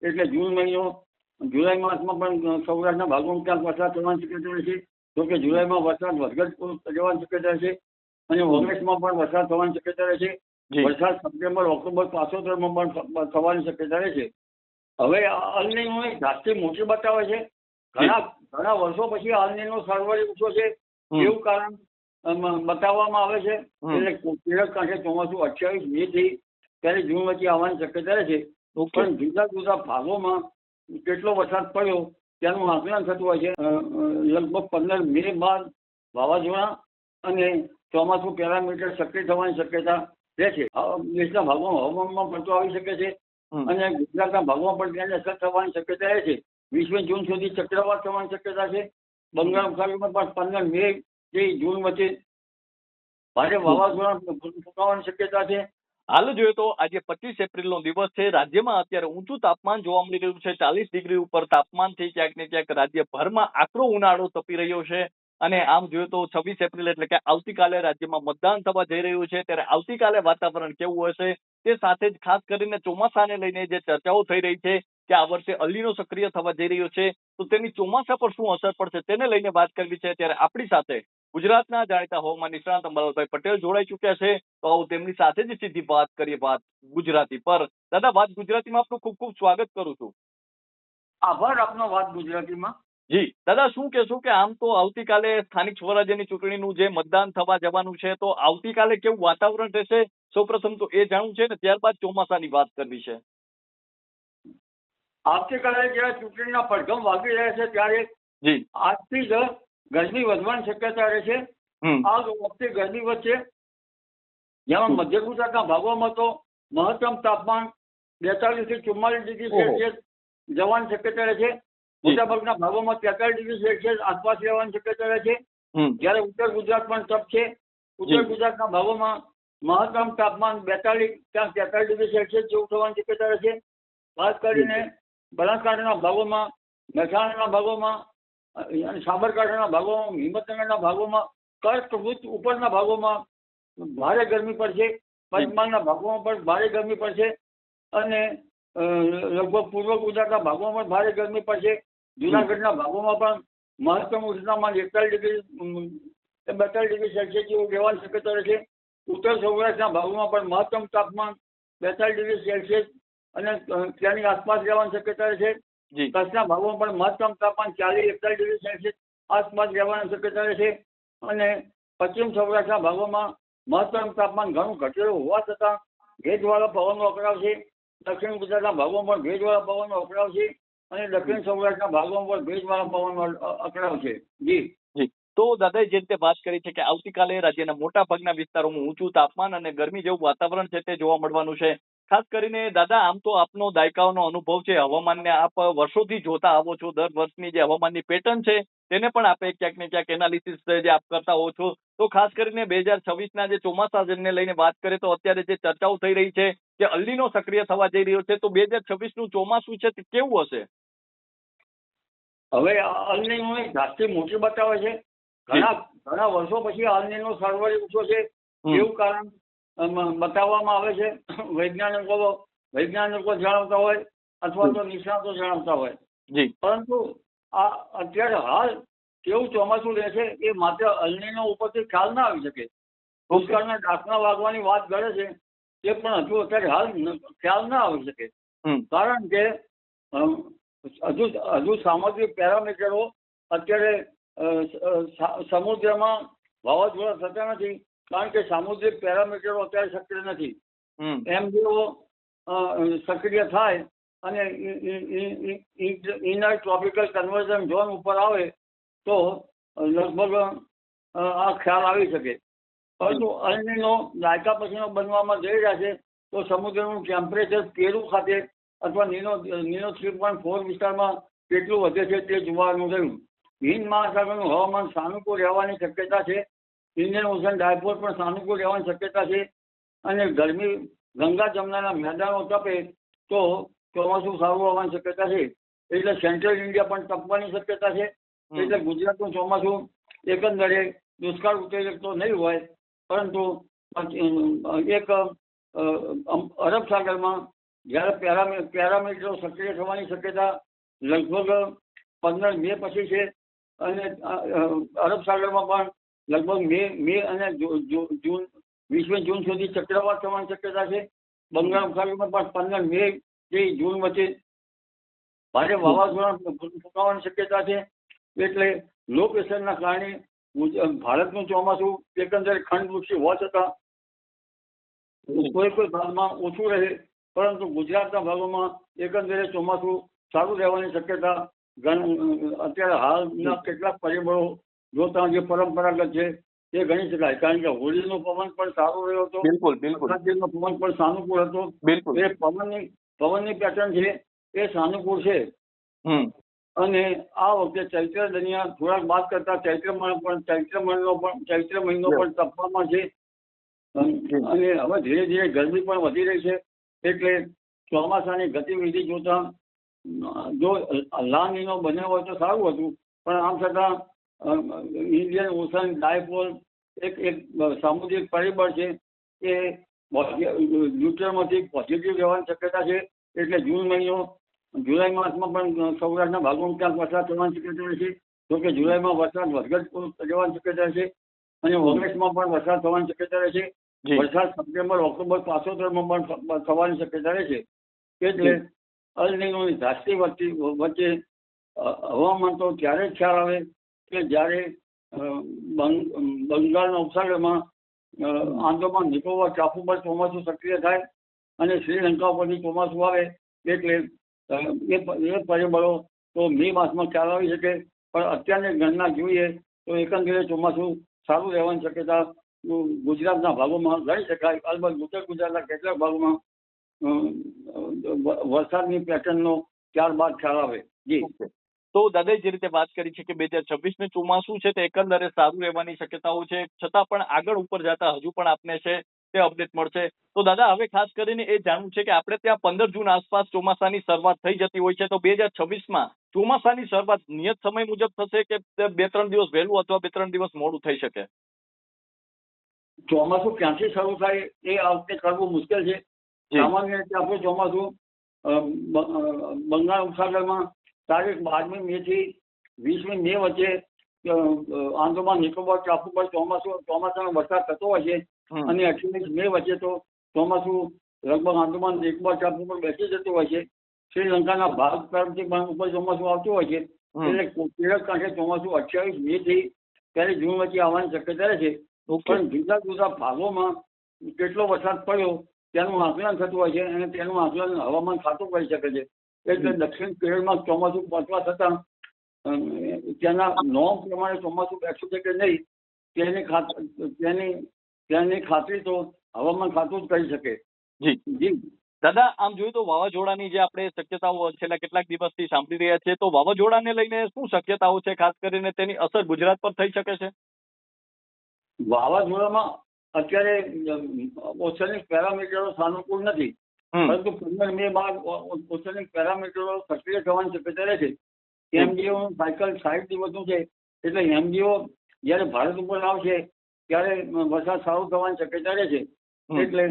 એટલે જૂન મહિનો, જુલાઈ માસમાં પણ સૌરાષ્ટ્રના ભાગોમાં ક્યાંક વરસાદ થવાની શક્યતા રહેશે. જોકે જુલાઈમાં વરસાદ વધઘટ જવાની શક્યતા છે અને ઓગસ્ટમાં પણ વરસાદ થવાની શક્યતા રહેશે. વરસાદ સપ્ટેમ્બર, ઓક્ટોબર, પાછોતરમાં પણ થવાની શક્યતા રહેશે. હવે અલ નીનો એક ધાસ્તી મોટી બતાવે છે. ઘણા વર્ષો પછી અલ નીનો સર્વરી ઊંચો છે એવું કારણ બતાવવામાં આવે છે. એટલે કેરળ કાંઠે ચોમાસું 28 મે થી ત્યારે જૂન વચ્ચે આવવાની શક્યતા રહેશે. પણ જુદા જુદા ભાગોમાં કેટલો વરસાદ પડ્યો તેનું આકલન થતું હોય છે. લગભગ 15 મે બાદ વાવાઝોડા અને ચોમાસું પેરામીટર સક્રિય થવાની શક્યતા રહે છે. દેશના ભાગોમાં હવામાનમાં પડતો આવી શકે છે અને ગુજરાતના ભાગોમાં પણ તેની અસર થવાની શક્યતા રહે છે. 20 જૂન સુધી ચક્રવાત થવાની શક્યતા છે. બંગાળ ખાડીમાં પણ 15 મે થી જૂન વચ્ચે ભારે વાવાઝોડા ફૂંકાવાની શક્યતા છે. હાલ જોઈએ તો આજે 25 એપ્રિલનો દિવસ છે. રાજ્યમાં અત્યારે ઊંચું તાપમાન જોવા મળી રહ્યું છે. 40 ડિગ્રી ઉપર તાપમાનથી ક્યાંક ને ક્યાંક રાજ્યભરમાં આકરો ઉનાળો તપી રહ્યો છે. અને આમ જોઈએ તો 26 એપ્રિલ એટલે કે આવતીકાલે રાજ્યમાં મતદાન થવા જઈ રહ્યું છે. ત્યારે આવતીકાલે વાતાવરણ કેવું હશે તે સાથે જ ખાસ કરીને ચોમાસાને લઈને જે ચર્ચાઓ થઈ રહી છે કે આ વર્ષે અલ નીનો સક્રિય થવા જઈ રહ્યો છે તો તેની ચોમાસા પર શું અસર પડશે તેને લઈને વાત કરવી છે. ત્યારે આપણી સાથે ગુજરાતના જાણીતા હવામાન નિષ્ણાત અંબાલાલભાઈ પટેલ જોડાઈ ચુક્યા છે. તો આવું તેમની સાથે જ સીધી વાત કરીએ વાત ગુજરાતી પર. દાદા, વાત ગુજરાતીમાં આપનું ખૂબ ખૂબ સ્વાગત કરું છું. આભાર આપનો વાત ગુજરાતીમાં. જી દાદા, શું કહેશો કે આમ તો આવતીકાલે સ્થાનિક સ્વરાજ્યની ચૂંટણીનું જે મતદાન થવા જવાનું છે તો આવતીકાલે કેવું વાતાવરણ રહેશે સૌપ્રથમ તો એ જાણવું છે ને ત્યારબાદ ચોમાસાની વાત કરવી છે. આવતીકાલે જ્યારે ચૂંટણીના પડઘમ વાગી રહ્યા છે ત્યારે જી આજથી જ ગરમી વધવાની શક્યતા રહેશે. આ વખતે ગરમી વચ્ચે જેમાં મધ્ય ગુજરાતના ભાગોમાં તો મહત્તમ તાપમાન 42 થી 44 ડિગ્રી સેલ્સિયસ જવાની શક્યતા રહે છે. મોટાભાગના ભાગોમાં 43 ડિગ્રી સેલ્સિયસ આસપાસ રહેવાની શક્યતા રહે છે. જ્યારે ઉત્તર ગુજરાત પણ તપશે. ઉત્તર ગુજરાતના ભાગોમાં મહત્તમ તાપમાન 42 ત્યાં 43 ડિગ્રી સેલ્સિયસ જેવું થવાની શક્યતા રહે છે. ખાસ કરીને બનાસકાંઠાના ભાગોમાં, મહેસાણાના ભાગોમાં અને સાબરકાંઠાના ભાગોમાં, હિંમતનગરના ભાગોમાં, કચ્છ ઉપરના ભાગોમાં ભારે ગરમી પડશે. પંચમહાલના ભાગોમાં પણ ભારે ગરમી પડશે અને લગભગ પૂર્વ ગુજરાતના ભાગોમાં પણ ભારે ગરમી પડશે. જુનાગઢના ભાગોમાં પણ મહત્તમ ઉષ્ણતામાન 42 ડિગ્રી સેલ્સિયસ જેવું રહેવાની શક્યતા રહેશે. ઉત્તર સૌરાષ્ટ્રના ભાગોમાં પણ મહત્તમ તાપમાન 42 ડિગ્રી સેલ્સિયસ અને તેની આસપાસ રહેવાની શક્યતા રહેશે. કચ્છના ભાગોમાં પણ મહત્તમ તાપમાન 40-41 ડિગ્રી સેલ્સિયસ આસપાસ રહેવાની શક્યતા રહેશે. અને પશ્ચિમ સૌરાષ્ટ્રના ભાગોમાં મહત્તમ તાપમાન ઘણું ઘટેલું હોવા છતાં ભેજવાળા પવનો અકળાવશે. દક્ષિણ ગુજરાતના ભાગોમાં પણ ભેજવાળા પવનો અકળાવશે અને દક્ષિણ સૌરાષ્ટ્રના ભાગોમાં પણ ભેજવાળા પવનો અકળાવશે. જી તો દાદાએ જે રીતે વાત કરી છે કે આવતીકાલે રાજ્યના મોટા ભાગના વિસ્તારોમાં ઊંચું તાપમાન અને ગરમી જેવું વાતાવરણ છે તે જોવા મળવાનું છે. ખાસ કરીને દાદા, આમ તો આપનો દાયકાઓનો અનુભવ છે, હવામાનને આપ વર્ષોથી જોતા આવો છો. દર વર્ષની જે હવામાનની પેટર્ન છે તેને પણ આપે ક્યાંક ને ક્યાંક એનાલિસિસ જે આપ કરતા હો છો. તો ખાસ કરીને 2026ના જે ચોમાસાને લઈને વાત કરીએ તો અત્યારે જે ચર્ચાઓ થઈ રહી છે કે અલ નીનો સક્રિય થવા જઈ રહ્યો છે તો 2026નું ચોમાસું છે તે કેવું હશે? હવે અલ નીનો એક ધાસ્તી મોટી બતાવે છે. ઘણા વર્ષો પછી અલ નીનો સર્વરી ઊંચો છે એવું કારણ બતાવવામાં આવે છે. વૈજ્ઞાનિકો જણાવતા હોય અથવા તો નિષ્ણાતો જણાવતા હોય. પરંતુ અત્યારે હાલ કેવું ચોમાસું રહેશે એ માત્ર અલ નીનો ઉપરથી ખ્યાલ ના આવી શકે. દુષ્કાળના ડાકણા વાગવાની વાત કરે છે એ પણ હજુ અત્યારે હાલ ખ્યાલ ના આવી શકે. કારણ કે હજુ સામુદ્રિક પેરામીટરો અત્યારે સમુદ્રમાં વાવાઝોડા થતા નથી. કારણ કે સામુદ્રિક પેરામીટરો અત્યારે સક્રિય નથી. એમ જો સક્રિય થાય અને ઇનર ટ્રોપિકલ કન્વર્જન ઝોન ઉપર આવે તો લગભગ આ ખ્યાલ આવી શકે. પરંતુ અલ નીનો દાયકા પછીનો બનવામાં જઈ રહ્યા છે તો સમુદ્રનું ટેમ્પરેચર પેરુ ખાતે અથવા નીનો 3.4 વિસ્તારમાં કેટલું વધે છે તે જોવાનું રહ્યું. હિન્દ મહાસાગરનું હવામાન સાનુકૂળ રહેવાની શક્યતા છે. ઇન્ડિયન ઓશન ડાયપોલ પણ સાનુકૂળ રહેવાની શક્યતા છે. અને ગરમી ગંગા જમનાના મેદાનો તપે તો ચોમાસું સારું આવવાની શક્યતા છે. એટલે સેન્ટ્રલ ઇન્ડિયા પણ તપવાની શક્યતા છે. એટલે ગુજરાતનું ચોમાસું એકંદરે દુષ્કાળ ઉત્તેજક તો નહીં હોય, પરંતુ એક અરબ સાગરમાં જ્યારે પેરામીટરો સક્રિય થવાની શક્યતા લગભગ 15 મે પછી છે. અને અરબ સાગરમાં પણ લગભગ મે અને જૂન 20 જૂન સુધી ચક્રવાત થવાની શક્યતા છે. બંગાળ ઉપસાગરમાં પણ 15 મે થી જૂન વચ્ચે ભારે વાવાઝોડા ફૂંકાવાની શક્યતા છે. એટલે લો પ્રેશરના કારણે ભારતનું ચોમાસું એકંદરે ખંડવૃક્ષી હોવા છતાં કોઈ ભાગમાં ઓછું રહે, પરંતુ ગુજરાતના ભાગોમાં એકંદરે ચોમાસું સારું રહેવાની શક્યતા અત્યારે હાલના કેટલાક પરિબળો જોતા જે પરંપરાગત છે એ ગણી શકાય. કારણ કે હોળીનો પવન પણ સારો રહ્યો હતો, વરસાદનો પવન પણ સાનુકૂળ હતો. એ પવનની પેટર્ન છે એ સાનુકૂળ છે. અને આ વખતે ચૈત્ર દરમિયાન થોડાક બાદ કરતા ચૈત્ર મહિનો પણ તપવામાં છે. અને હવે ધીરે ધીરે ગરમી પણ વધી રહી છે. એટલે ચોમાસાની ગતિવિધિ જોતા જો લા નીનો બન્યો હોય તો સારું હતું, પણ આમ છતાં ઇન્ડિયન ઓશન ડાયપોલ એક સામુદ્રિક પરિબળ છે એ ન્યુટ્રલમાંથી પોઝિટિવ રહેવાની શક્યતા છે. એટલે જુલાઈ માસમાં પણ સૌરાષ્ટ્રના ભાગોમાં ક્યાંક વરસાદ થવાની શક્યતા રહેશે. જોકે જુલાઈમાં વરસાદ વધઘટ રહેવાની શક્યતા રહેશે અને ઓગસ્ટમાં પણ વરસાદ થવાની શક્યતા રહેશે. વરસાદ સપ્ટેમ્બર ઓક્ટોબર પાછોતરમાં પણ થવાની શક્યતા રહેશે. એટલે અલ નીનોની ધાસ્તી વચ્ચે હવામાન તો ત્યારે જ ખ્યાલ આવે કે જ્યારે બંગાળના ઉપસાગરમાં આંદામાન નિકોબાર ટાપુ પર ચોમાસું સક્રિય થાય અને શ્રીલંકા પરથી ચોમાસું આવે. એટલે એ પરિબળો તો મે માસમાં ખ્યાલ આવી શકે, પણ અત્યારની ગણના જોઈએ તો એકંદરે ચોમાસું સારું રહેવાની શક્યતા ગુજરાતના ભાગોમાં ગણી શકાય. અલબત્ત ઉત્તર ગુજરાતના કેટલાક ભાગોમાં વરસાદની પેટર્નનો ત્યારબાદ ખ્યાલ આવે. જી, તો દાદાએ જે રીતે વાત કરી છે કે 2026 ચોમાસું છે તે એકંદરે સારું રહેવાની શક્યતાઓ છે, છતાં પણ આગળ ઉપર જતા હજુ પણ આપને છે તે અપડેટ મળશે. તો દાદા હવે ખાસ કરીને એ જાણવું છે કે આપણે ત્યાં 15 જૂન આસપાસ ચોમાસાની શરૂઆત થઈ જતી હોય છે, તો 2026માં ચોમાસાની શરૂઆત નિયત સમય મુજબ થશે કે 2-3 દિવસ વહેલું અથવા 2-3 દિવસ મોડું થઈ શકે? ચોમાસું ક્યાંથી શરૂ થાય એ આ વખતે કરવું મુશ્કેલ છે. સામાન્ય રીતે આપણું ચોમાસું બંગાળ ઉપસાગરમાં તારીખ 12મી મે થી 20મી મે વચ્ચે આંદામાન નિકોબાર ટાપુ પર ચોમાસાનો વરસાદ થતો હોય છે. અને 28 મે વચ્ચે તો ચોમાસું લગભગ આંદામાન નિકોબાર ટાપુ પર બેસી જતું હોય છે. શ્રીલંકાના ભાગ તરફથી પણ ઉપર ચોમાસું આવતું હોય છે. એટલે કિழக்கு કાંઠે ચોમાસું 28 મે થી 1 જૂન વચ્ચે આવવાની શક્યતા રહે છે. પણ જુદા જુદા ભાગોમાં કેટલો વરસાદ પડ્યો તેનું આકલન થતું હોય છે અને તેનું આકલન હવામાન ખાતું કરી શકે છે. એટલે દક્ષિણ કેરળમાં ચોમાસું પહોંચવા છતાં ત્યાંના નોર્મ પ્રમાણે ચોમાસું બેસતું છે કે નહીં તેની ખાતરી તો હવામાન ખાતું જ કરી શકે. જી દાદા, આમ જોઈએ તો વાવાઝોડાની જે આપણે શક્યતાઓ છેલ્લા કેટલાક દિવસથી સાંભળી રહ્યા છીએ, તો વાવાઝોડાને લઈને શું શક્યતાઓ છે? ખાસ કરીને તેની અસર ગુજરાત પર થઈ શકે છે? વાવાઝોડામાં અત્યારે ઓશનિક પેરામીટરો સાનુકૂળ નથી, પરંતુ 15 મે બાદ ઓશનિક પેરામીટરો સક્રિય થવાની શક્યતા રહે છે. એમડીઓ નું સાયકલ 60 દિવસનું છે. એટલે એમડીઓ જયારે ભારત ઉપર આવશે ત્યારે વરસાદ સારું થવાની શક્યતા રહે છે. એટલે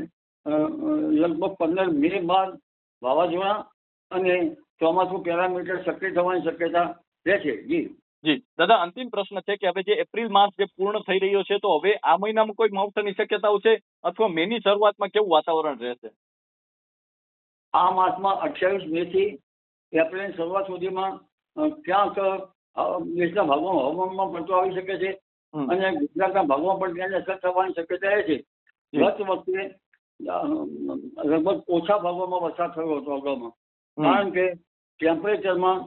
લગભગ 15 મે બાદ વાવાઝોડા અને ચોમાસું પેરામીટર સક્રિય થવાની શક્યતા રહે છે. જી દાદા, અંતિમ પ્રશ્ન છે કે હવે જે એપ્રિલ માસ જે પૂર્ણ થઈ રહ્યો છે, તો હવે આ મહિનામાં કોઈ માવઠાની શક્યતાઓ છે અથવા મેની શરૂઆતમાં કેવું વાતાવરણ રહેશે? આ માસમાં 28 મે થી એપ્રિલની શરૂઆત સુધીમાં ક્યાંક દેશના ભાગોમાં હવામાનમાં પલટો આવી શકે છે અને ગુજરાતના ભાગોમાં પણ તેની અસર થવાની શક્યતા રહે છે. ગત વખતે લગભગ ઓછા ભાગોમાં વરસાદ થયો હતો અગાઉમાં, કારણ કે ટેમ્પરેચરમાં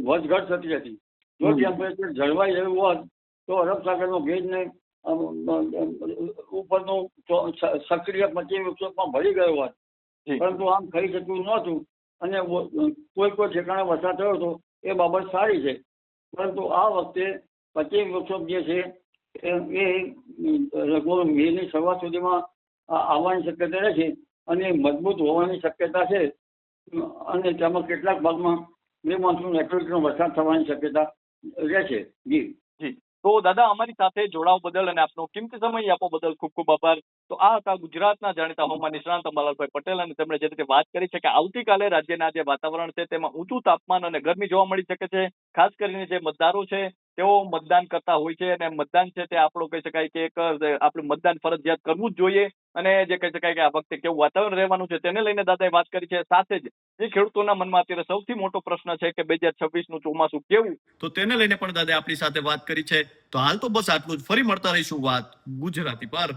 વધઘટ થતી હતી. જો ટેમ્પરેચર જળવાઈ રહ્યું હોત તો અરબ સાગરનો ભેજને ઉપરનું સક્રિય પશ્ચિમ વિક્ષોભમાં ભરી ગયો હોત, પરંતુ આમ થઈ શક્યું નહોતું અને કોઈ ઠેકાણે વરસાદ થયો હતો. એ બાબત સારી છે, પરંતુ આ વખતે પશ્ચિમ વિક્ષોભ જે છે એ લગભગ મેની શરૂઆત સુધીમાં આવવાની શક્યતા રહે છે અને મજબૂત હોવાની શક્યતા છે. અને તેમાં કેટલાક ભાગમાં બે મોન્સૂન એક્ટિવિટીનો વરસાદ થવાની શક્યતા રહે છે. જી. તો દાદા અમારી સાથે જોડાવા બદલ અને આપનો કિંમતી સમય આપવા બદલ ખૂબ ખૂબ આભાર. તો આ હતા ગુજરાતના જાણીતા હવામાન નિષ્ણાંત અંબાલાલભાઈ પટેલ, અને તેમણે જે રીતે વાત કરી છે કે આવતીકાલે રાજ્યના જે વાતાવરણ છે તેમાં ઊંચું તાપમાન અને ગરમી જોવા મળી શકે છે. ખાસ કરીને જે મતદારો છે તેઓ મતદાન કરતા હોય છે, અને મતદાન છે તે આપણું કહી શકાય કે એક આપણું મતદાન ફરજિયાત કરવું જ જોઈએ. અને જે કહી શકાય કે આ વખતે કેવું વાતાવરણ રહેવાનું છે તેને લઈને દાદાએ વાત કરી છે. સાથે જ જે ખેડૂતોના મનમાં અત્યારે સૌથી મોટો પ્રશ્ન છે કે 2026 નું ચોમાસું કેવું, તો તેને લઈને પણ દાદાએ આપણી સાથે વાત કરી છે. તો હાલ તો બસ આટલું જ. ફરી મળતા રહીશું વાત ગુજરાતી પર.